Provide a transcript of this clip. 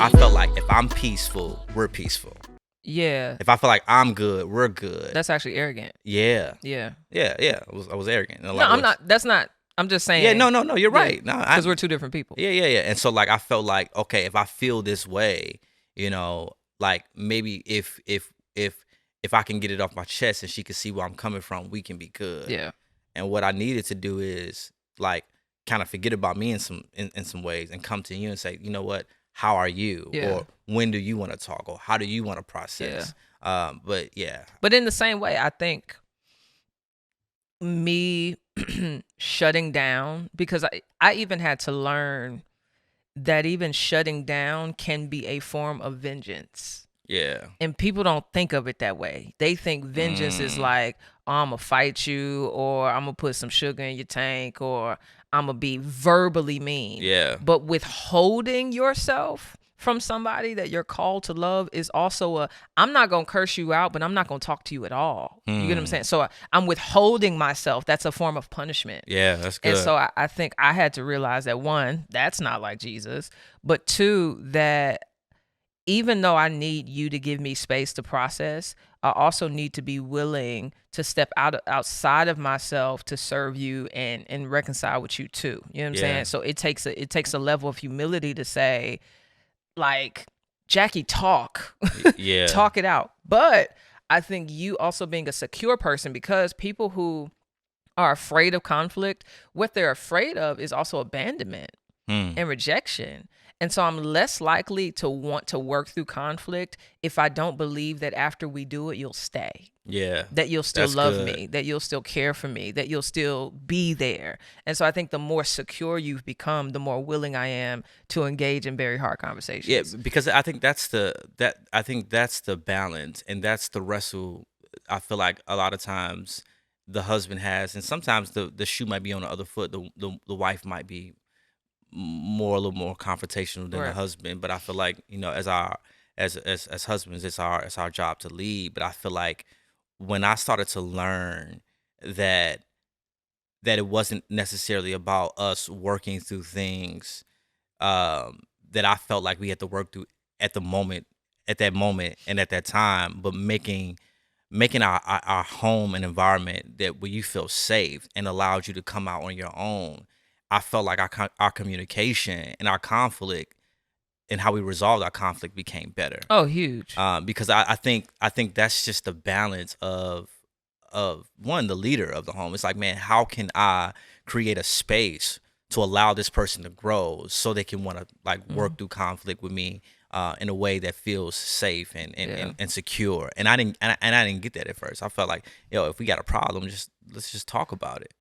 I felt like if I'm peaceful, we're peaceful. Yeah. If I feel like I'm good, we're good. That's actually arrogant. Yeah. Yeah. Yeah. I was arrogant. No, I'm not. That's not. I'm just saying. Yeah, no, you're right. No, because we're two different people. Yeah. And so like I felt like, okay, if I feel this way, like maybe if I can get it off my chest and she can see where I'm coming from, we can be good. Yeah. And what I needed to do is like kind of forget about me in some ways and come to you and say, you know what, how are you? Yeah. Or when do you want to talk? Or how do you want to process? But yeah. But in the same way, I think me shutting down, because I even had to learn that even shutting down can be a form of vengeance. Yeah. And people don't think of it that way. They think vengeance is like, oh, I'm going to fight you, or I'm going to put some sugar in your tank, or I'm going to be verbally mean. Yeah. But withholding yourself from somebody that you're called to love is also I'm not going to curse you out, but I'm not going to talk to you at all. You get what I'm saying? So I'm withholding myself. That's a form of punishment. Yeah, that's good. And so I think I had to realize that, one, that's not like Jesus, but two, that even though I need you to give me space to process, I also need to be willing to step outside of myself to serve you and reconcile with you too. You know what I'm saying? So it takes a level of humility to say, like, Jackie, talk. Yeah. Talk it out. But I think you also being a secure person, because people who are afraid of conflict, what they're afraid of is also abandonment and rejection. And so I'm less likely to want to work through conflict if I don't believe that after we do it, you'll stay. Yeah. That you'll still love good. me, that you'll still care for me, that you'll still be there. And so I think the more secure you've become, the more willing I am to engage in very hard conversations. Yeah, because I think that's the balance, and that's the wrestle. I feel like a lot of times the husband has, and sometimes the shoe might be on the other foot. The wife might be a little more confrontational than the husband. But I feel like, as husbands, it's our job to lead. But I feel like when I started to learn that it wasn't necessarily about us working through things that I felt like we had to work through at that moment and at that time, but making our home an environment where you feel safe and allows you to come out on your own. I felt like our communication and our conflict and how we resolved our conflict became better. Oh, huge. Because I think that's just the balance of one, the leader of the home. It's like, man, how can I create a space to allow this person to grow so they can want to like work through conflict with me in a way that feels safe and secure. And I didn't get that at first. I felt like, if we got a problem, let's just talk about it.